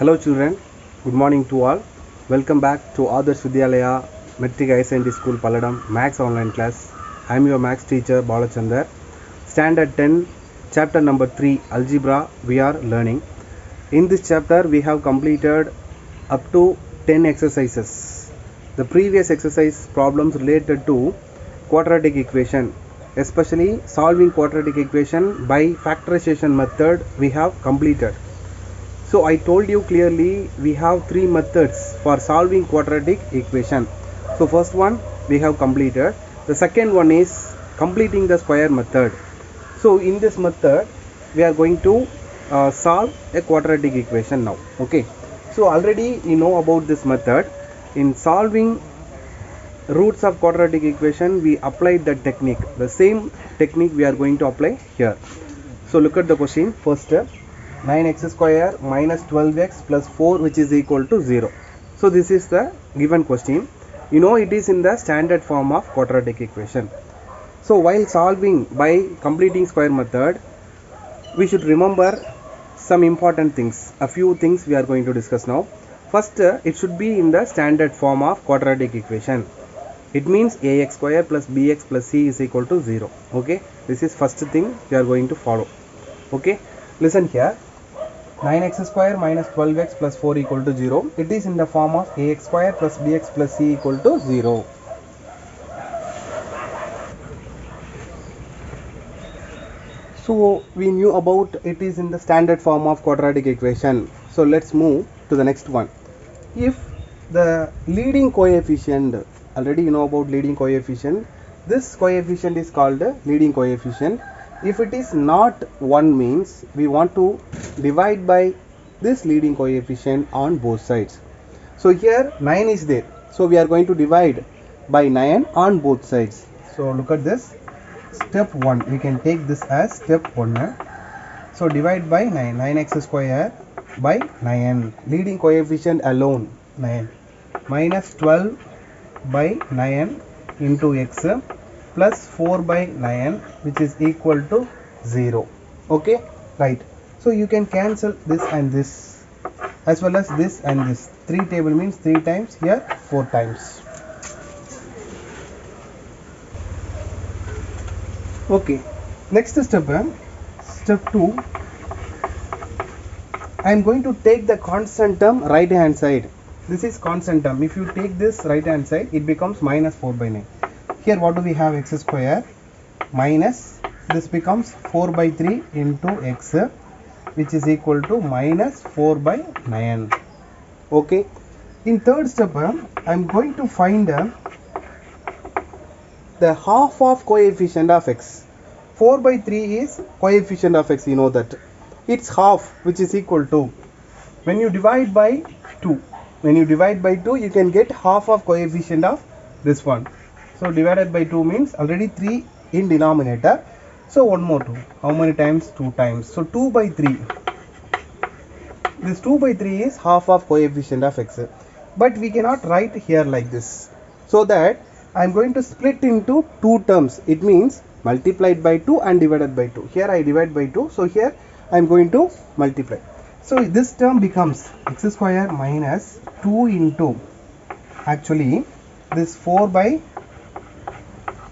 Hello children, good morning to all. Welcome back to Adarsh Vidyalaya Metric ISND School Palladam Max Online Class. I am your Max teacher Balachandar. Standard 10, chapter number 3, Algebra we are learning. In this chapter we have completed up to 10 exercises. The previous exercise problems related to quadratic equation, especially solving quadratic equation by factorization method we have completed. So I told you clearly we have three methods for solving quadratic equation. So first one we have completed. The second one is completing the square method. So in this method we are going to solve a quadratic equation now. Okay. So already you know about this method. In solving roots of quadratic equation we applied that technique. The same technique we are going to apply here. So look at the question. First step. 9x square minus 12x plus 4 which is equal to 0. So this is the given question. You know it is in the standard form of quadratic equation. So while solving by completing square method, we should remember some important things. A few things we are going to discuss now. First, it should be in the standard form of quadratic equation. It means ax square plus bx plus c is equal to 0. Okay, this is first thing we are going to follow. Okay, listen here. 9x square minus 12x plus 4 equal to 0. It is in the form of ax square plus bx plus c equal to 0. So we knew about it is in the standard form of quadratic equation. So let's move to the next one. If the leading coefficient, already you know about leading coefficient, this coefficient is called the leading coefficient. If it is not 1 means we want to divide by this leading coefficient on both sides. So here 9 is there. So we are going to divide by 9 on both sides. So look at this. Step 1. We can take this as step 1. So divide by 9. 9x square by 9. Leading coefficient alone 9. Minus 12 by 9 into x plus 4 by 9 which is equal to 0. Okay, right. So you can cancel this and this as well as this and this. 3 table means 3 times, here 4 times. Okay, next step, step 2. I am going to take the constant term right hand side. This is constant term. If you take this right hand side, it becomes minus 4 by 9. Here what do we have? X square minus this becomes 4 by 3 into x which is equal to minus 4 by 9. Okay. In third step, I am going to find the half of coefficient of x. 4 by 3 is coefficient of x, you know that. Its half which is equal to, when you divide by 2. When you divide by 2, you can get half of coefficient of this one. So divided by 2 means already 3 in denominator. So one more 2. How many times? 2 times. So 2 by 3. This 2 by 3 is half of coefficient of x. But we cannot write here like this. So that I am going to split into 2 terms. It means multiplied by 2 and divided by 2. Here I divide by 2. So here I am going to multiply. So this term becomes x square minus 2 into, actually this 4 by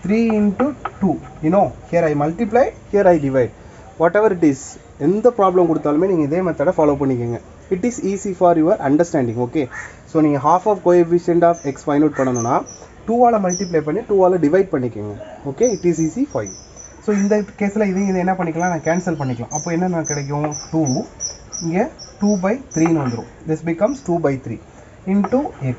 3 into 2. You know, here I multiply, here I divide. Whatever it is, in the problem கொடுத்தாலுமே நீங்க இதே மெத்தட follow பண்ணிக்கங்க. It is easy for your understanding. Okay, so நீங்க half of coefficient of x find out பண்ணனும்னா 2 ஆல multiply பண்ணி 2 ஆல divide பண்ணிக்கங்க. Okay, it is easy for you. So இந்த கேஸ்ல இது என்ன பண்ணிக்கலாம், நான் கேன்சல் பண்ணிக்கலாம். அப்போ என்ன கிடைக்கும்? 2 இங்க 2 by 3 ன்னு வந்துரும். This becomes 2 by 3 into x.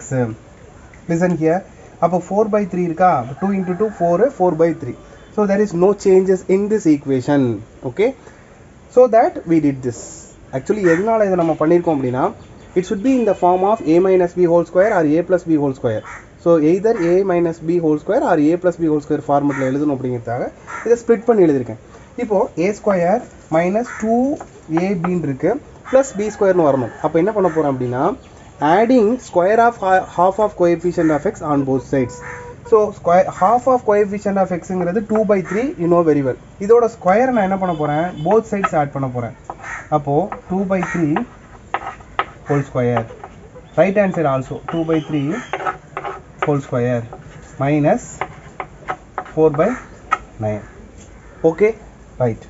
Listen here. அப்போ 4 by 3 இருக்கா? 2 into 2 4, 4 by 3. So there is no changes in this equation. Okay, so that we did this. Actually எதனால இத நம்ம பண்ணிருக்கோம் அப்படினா, it should be in the form of a minus b whole square or a plus b whole square. So either a minus b whole square or a plus b whole square ஃபார்மட்ல எழுதணும் அப்படிங்கறதுக்காக இத split பண்ணி எழுதிருக்கேன். இப்போ a square minus 2ab ன்னு இருக்கு plus b square ன்னு வரணும். அப்ப என்ன பண்ண போறோம் அப்படினா, adding square of half of coefficient of x on both sides. So square half of coefficient of x ங்கிறது 2 by 3, you know very well. இதோட ஸ்கொயர் நான் என்ன பண்ண போறேன்? both sides add பண்ண போறேன். அப்போ 2 by 3 whole square. Right hand side also 2 by 3 whole square minus 4 by 9. Okay, right.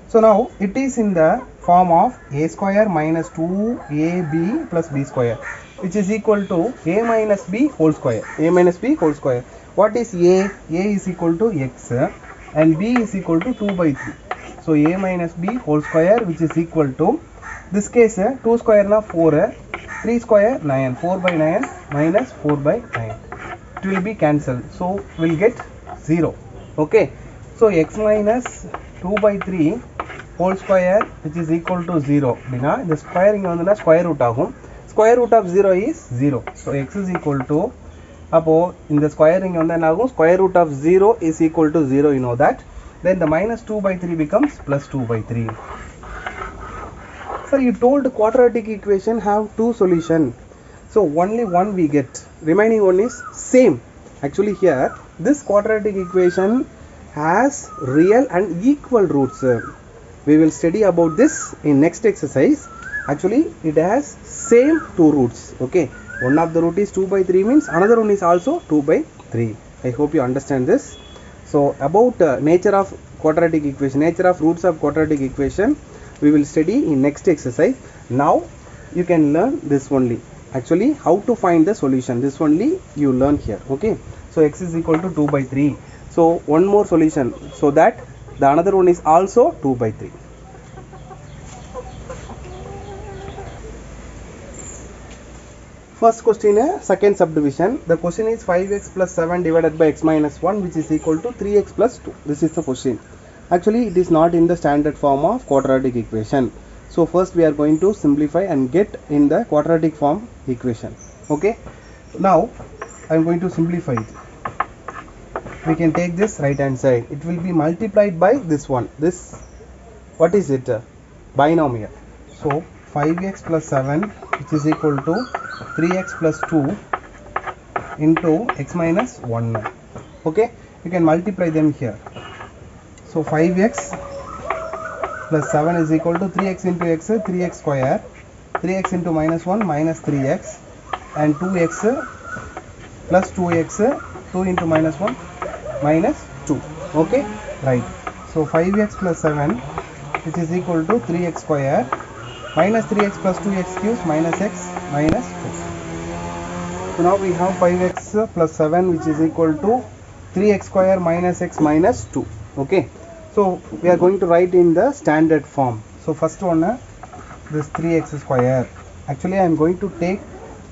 So now it is in the form of a square minus 2ab plus b square, which is equal to a minus b whole square. A minus b whole square. What is a? A is equal to x and b is equal to 2 by 3. So a minus b whole square, which is equal to, this case 2 square na 4, 3 square 9, 4 by 9 minus 4 by 9. It will be cancelled. So we'll get 0. Okay. So x minus 2 by 3 whole square, which is equal to 0. The square inga vanduna square root agum. Square root of 0 is 0. So x is equal to, appo in the square inga vandha enna agum, square root of 0 is equal to 0, you know that. Then the minus 2 by 3 becomes plus 2 by 3. Sir, you told quadratic equation have two solution. So only one we get. Remaining one is same. Actually here this quadratic equation has real and equal roots. We will study about this in next exercise. Actually it has same two roots. Okay. One of the root is 2 by 3 means another one is also 2 by 3. I hope you understand this. So about nature of quadratic equation, nature of roots of quadratic equation, we will study in next exercise. Now you can learn this only. Actually how to find the solution, this only you learn here. Okay. So x is equal to 2 by 3. So one more solution, so that the another one is also 2 by 3. First question, second subdivision. The question is 5x plus 7 divided by x minus 1, which is equal to 3x plus 2. This is the question. Actually it is not in the standard form of quadratic equation. So first we are going to simplify and get in the quadratic form equation. Okay. Now I am going to simplify it. We can take this right hand side. It will be multiplied by this one. This, what is it? Binomial. So 5x plus 7, which is equal to 3x plus 2 into x minus 1. Okay. You can multiply them here. So 5x plus 7 is equal to 3x into x, 3x square, 3x into minus 1 minus 3x, and 2x plus 2x, 2 into minus 1 minus 2. Okay, right. So 5x plus 7, which is equal to 3x square minus 3x plus 2x cubes minus x minus 2. So now we have 5x plus 7, which is equal to 3x square minus x minus 2. Okay. So we are going to write in the standard form. So first one, this 3x square. Actually I am going to take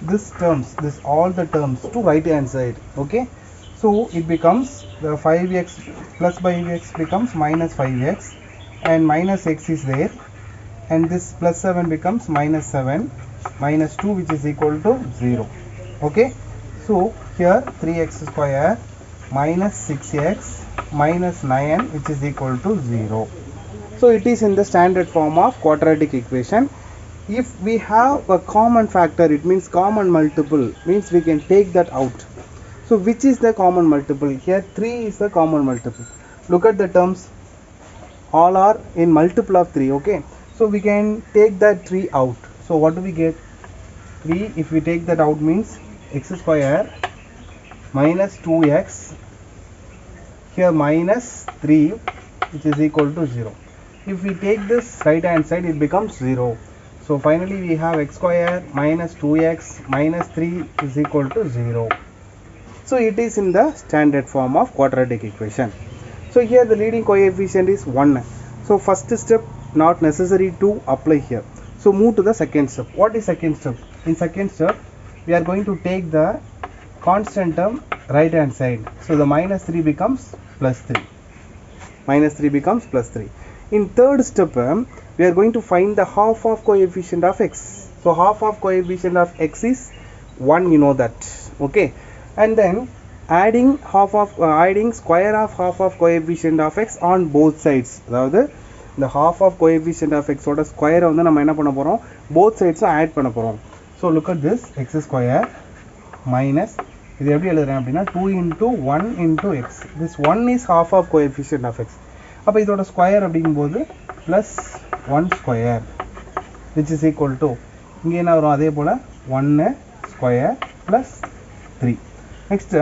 this terms, this all the terms to right hand side. Okay. So it becomes the 5x plus by x becomes minus 5x and minus x is there, and this plus 7 becomes minus 7 minus 2, which is equal to 0. Okay. So here 3x square minus 6x minus 9, which is equal to 0. So it is in the standard form of quadratic equation. If we have a common factor, it means common multiple, means we can take that out. So which is the common multiple? Here 3 is the common multiple. Look at the terms, all are in multiple of 3. Okay. So we can take that 3 out. So what do we get? 3, if we take that out, means x square minus 2x, here minus 3, which is equal to 0. If we take this right hand side, it becomes 0. So finally we have x square minus 2x minus 3 is equal to 0. So it is in the standard form of quadratic equation. So here the leading coefficient is 1. So first step not necessary to apply here. So move to the second step. What is second step? In second step we are going to take the constant term right hand side. So the minus 3 becomes plus 3. Minus 3 becomes plus 3. In third step we are going to find the half of coefficient of x. So half of coefficient of x is 1, you know that. Okay. And then adding adding square of half of coefficient of x on both sides. அதாவது the half of coefficient of x ஓட ஸ்கொயரை வந்து நம்ம என்ன பண்ண போறோம், both sides add பண்ண போறோம். So look at this, x square minus, இது எப்படி எழுதுறேன் அப்படின்னா 2 into 1 into x. This 1 is half of coefficient of x. அப்போ இதோட ஸ்கொயர் அப்படிங்கும்போது plus 1 square, which is equal to, இங்கே என்ன வரும் அதே போல் 1 square plus 3. Next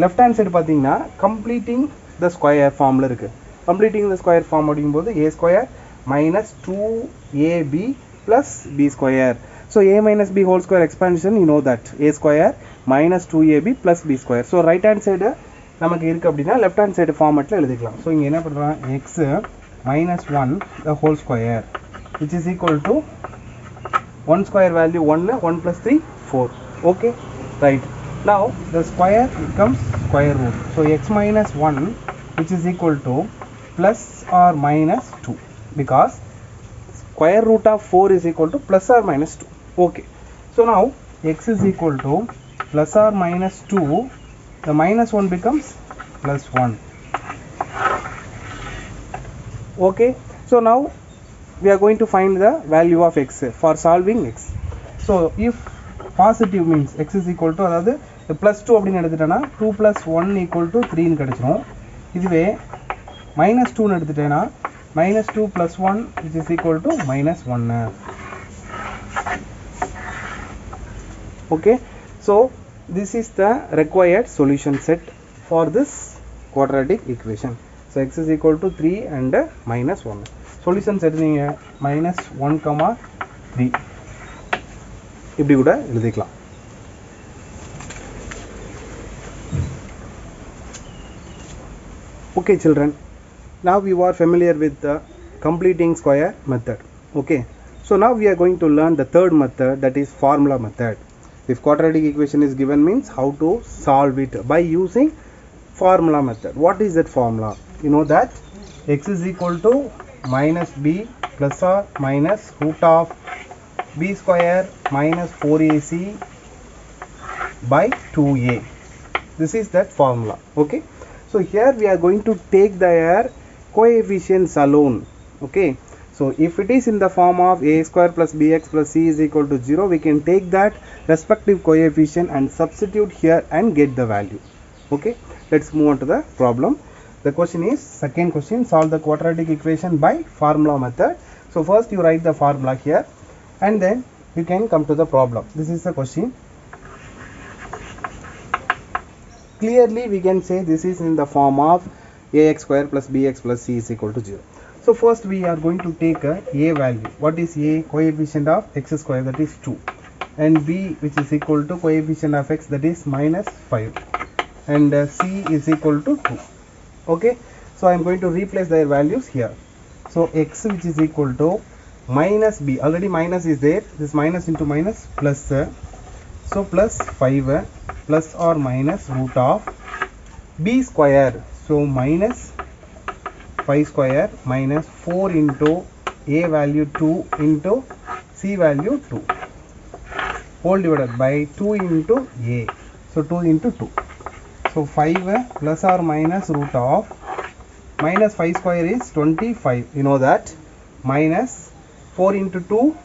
left hand side பார்த்தீங்கன்னா கம்ப்ளீட்டிங் த ஸ்கொயர் ஃபார்மில் இருக்குது. கம்ப்ளீட்டிங் த ஸ்கொயர் ஃபார்ம் அப்படிங்கும்போது a square minus 2ab plus b square. So a minus b whole square expansion you know that a square minus 2ab plus b square. So right hand side நமக்கு இருக்குது அப்படின்னா left hand side ஃபார்மெட்டில் எழுதிக்கலாம். So இங்கே என்ன பண்ணுறோம் x minus 1 the whole square which is equal to 1 square value 1 plus 3 4. Okay, right. Now the square becomes square root. So x minus 1 which is equal to plus or minus 2 because square root of 4 is equal to plus or minus 2. Okay, so now x is equal to plus or minus 2. The minus 1 becomes plus 1. Okay, so now we are going to find the value of x for solving x. So if positive means x is equal to அதாவது plus 2 அப்படின்னு எடுத்துட்டேன்னா 2 plus 1 equal to 3 ன்னு கிடைச்சிரும். இதுவே minus 2 ன்னு எடுத்துட்டேன்னா minus 2 plus 1 which is equal to minus 1. Okay, so this is the required solution set for this quadratic equation. So x is equal to 3 and minus 1. Solution set நீங்கள் minus 1, 3 இப்படி கூட எழுதிக்கலாம். Okay children, now you are familiar with the completing square method. Okay, so now we are going to learn the third method, that is formula method. If quadratic equation is given means how to solve it by using formula method. What is that formula? You know that x is equal to minus b plus or minus root of b square minus 4ac by 2a. This is that formula. Okay, so here we are going to take their coefficients alone. Okay, so if it is in the form of a square plus bx plus c is equal to 0, we can take that respective coefficient and substitute here and get the value. Okay, let's move on to the problem. The question is, second question, solve the quadratic equation by formula method. So first you write the formula here and then you can come to the problem. This is the question. Clearly we can say this is in the form of ax square plus bx plus c is equal to 0. So first we are going to take a value. What is a? Coefficient of x square, that is 2, and b which is equal to coefficient of x, that is minus 5, and c is equal to 2. Okay, so I am going to replace their values here. So x which is equal to minus b, already minus is there, this minus into minus plus, so plus 5 plus or minus root of b square, so minus 5 square minus 4 into a value 2 into c value 2 whole divided by 2 into a, so 2 into 2. So 5 plus or minus root of minus 5 square is 25, you know that, minus 4 into 2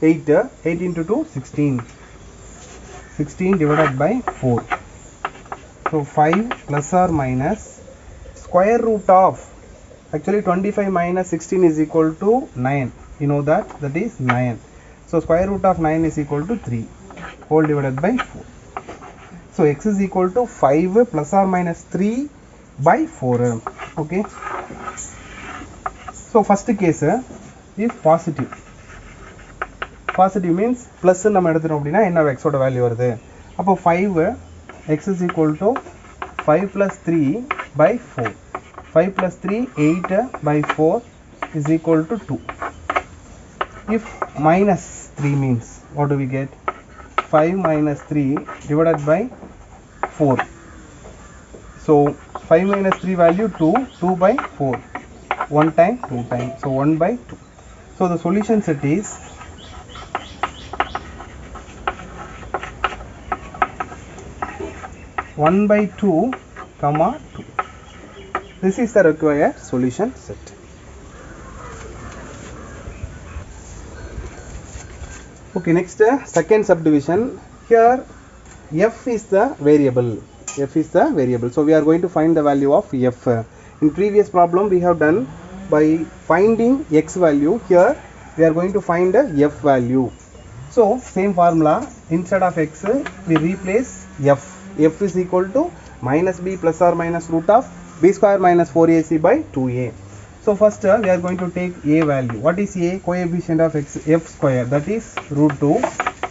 8, 8 into 2 16, 16 divided by 4. So 5 plus or minus square root of, actually 25 minus 16 is equal to 9, you know that, that is 9. So square root of 9 is equal to 3 whole divided by 4. So x is equal to 5 plus or minus 3 by 4. Okay, so first case if positive, positive means plus நம்ம எடுத்துட்டோம் அப்படின்னா என்ன x ஓட value வருது, அப்போ 5 x is equal to 5 plus 3 by 4, 5 plus 3 8 by 4 is equal to 2. If minus 3 means what do we get? 5 minus 3 divided by 4. So 5 minus 3 value 2, 2 by 4, 1 time 2 time, so 1 by 2. So the solution set is one by 2 comma 2. This is the required solution set. Okay, next second subdivision. Here f is the variable, f is the variable, so we are going to find the value of f. In previous problem we have done by finding x value, here we are going to find a f value. So same formula, instead of x we replace f. F is equal to minus b plus or minus root of b square minus 4ac by 2a. So first we are going to take a value. What is a? Coefficient of x, f square, that is root 2,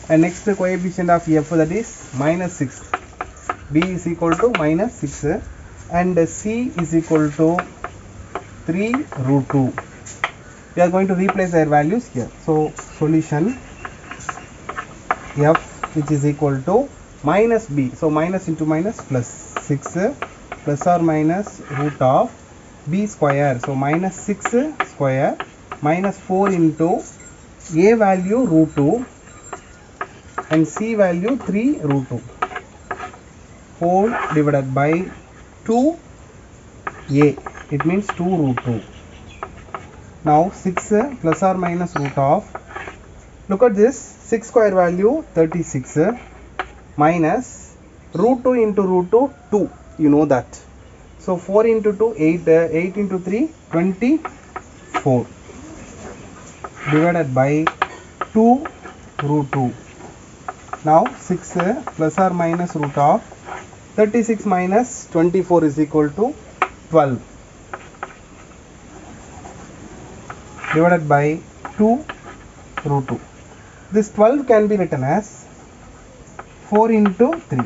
and next coefficient of f, that is minus 6. B is equal to minus 6 and c is equal to 3 root 2. We are going to replace their values here. So solution, f which is equal to minus b, so minus into minus plus 6 plus or minus root of b square, so minus 6 square minus 4 into a value root 2 and c value 3 root 2 whole divided by 2a, it means 2 root 2. Now 6 plus or minus root of, look at this, 6 square value 36 minus root 2 into root 2, 2, you know that. So 4 into 2, 8, 8 into 3, 24 divided by 2 root 2. Now 6 plus or minus root of 36 minus 24 is equal to 12 divided by 2 root 2. This 12 can be written as 4 into 3.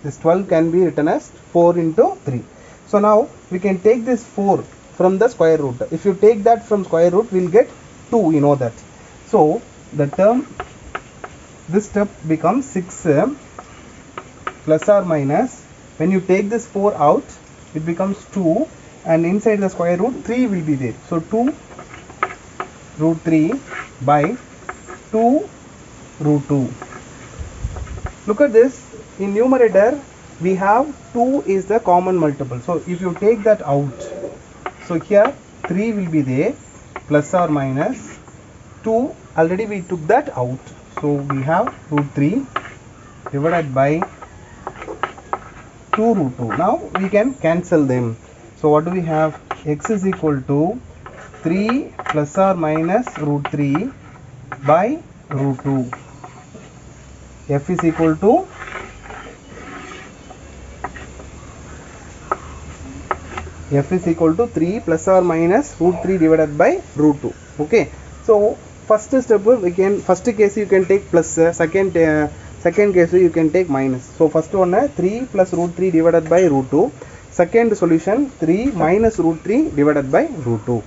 This 12 can be written as 4 into 3. So now we can take this 4 from the square root. If you take that from square root, we will get 2, you know that. So the term, this step becomes 6 plus or minus, when you take this 4 out, it becomes 2, and inside the square root 3 will be there. So 2 root 3 by 2 root 2. Look at this, in numerator we have 2 is the common multiple. So if you take that out, so here 3 will be there, plus or minus 2, already we took that out. So we have root 3 divided by 2 root 2. Now we can cancel them. So what do we have? X is equal to 3 plus or minus root 3 by root 2. F is equal to F is equal to 3 plus or minus root 3 divided by root 2. Okay. So first step we can, first case you can take plus, second case you can take minus. So first one 3 plus root 3 divided by root 2. Second solution 3 minus root 3 divided by root 2.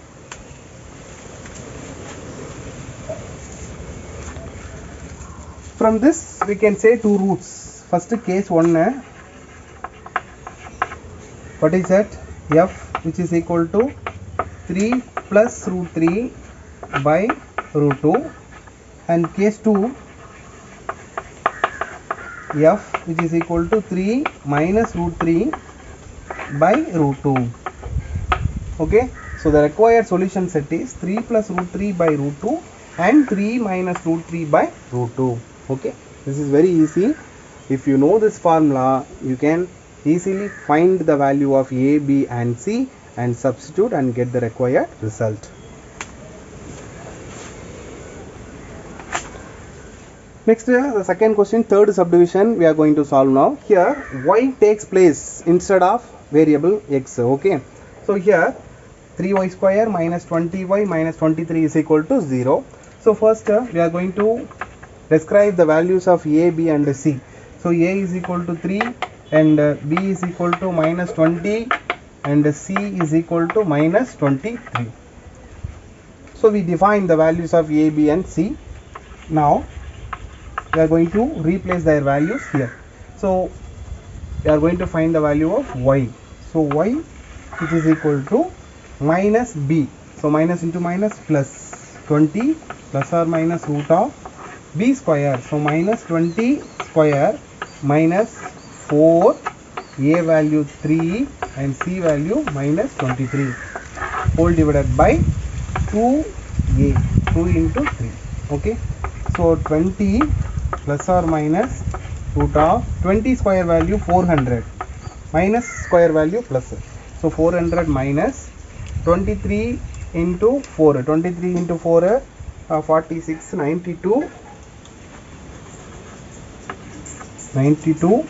From this we can say two roots. First case 1, what is that? F which is equal to 3 plus root 3 by root 2, and case 2, F which is equal to 3 minus root 3 by root 2. Okay, so the required solution set is 3 plus root 3 by root 2 and 3 minus root 3 by root 2. Okay, this is very easy. If you know this formula, you can easily find the value of A, B and C and substitute and get the required result. Next, the second question, third subdivision we are going to solve now. Here y takes place instead of variable x. Okay, so here 3y square minus 20y minus 23 is equal to 0. So first we are going to describe the values of A, B and C. So A is equal to 3 and B is equal to minus 20 and C is equal to minus 23. So we define the values of A, B and C. Now we are going to replace their values here. So we are going to find the value of y. So y which is equal to minus b. So minus into minus plus 20 plus or minus root of b square. So minus 20 square minus 4, a value 3 and c value minus 23 whole divided by 2a, 2 into 3. Okay, so 20 plus or minus root of 20 square value 400 minus square value plus. So 400 minus 23 into 4, 23 into 4 46, 92 92.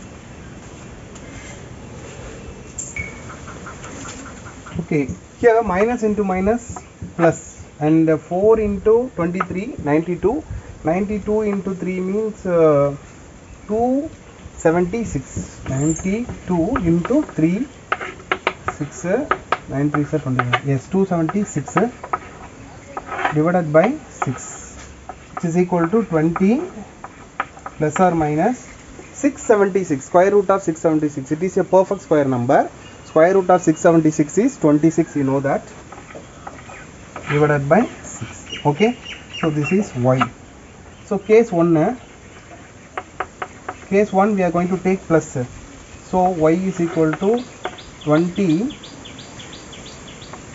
Okay, here minus into minus plus, and 4 into 23, 92. 92 into 3 means 276. 92 into 3, 6, 9 3 is 21. Yes, 276 divided by 6, which is equal to 20 plus or minus 676. Square root of 676. It is a perfect square number. Square root of 676 is 26, you know that, divided by 6. Okay, so this is y. So case 1 we are going to take plus. So y is equal to 20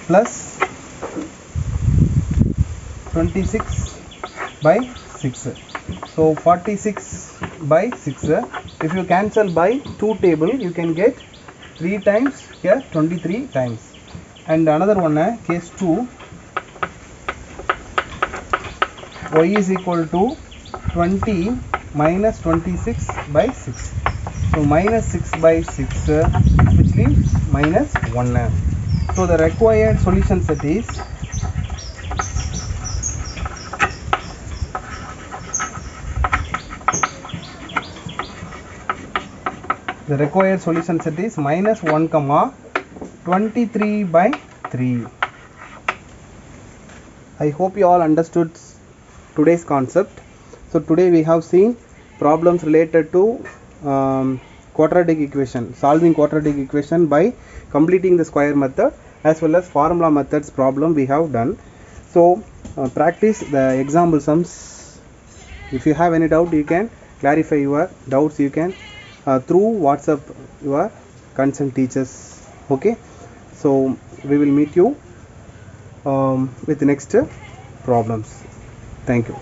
plus 26 by 6. So 46 by 6. If you cancel by 2 table, you can get 3 times here, 23 times. And another one, case 2, y is equal to 20 minus 26 by 6. So minus 6 by 6, which leaves minus 1. So the required solution set is minus 1 comma 23 by 3. I hope you all understood today's concept. So today we have seen problems related to quadratic equation, solving quadratic equation by completing the square method, as well as formula methods problem we have done. So practice the example sums. If you have any doubt, you can clarify your doubts, you can through WhatsApp your concerned teachers. Okay, so we will meet you with the next problems. Thank you.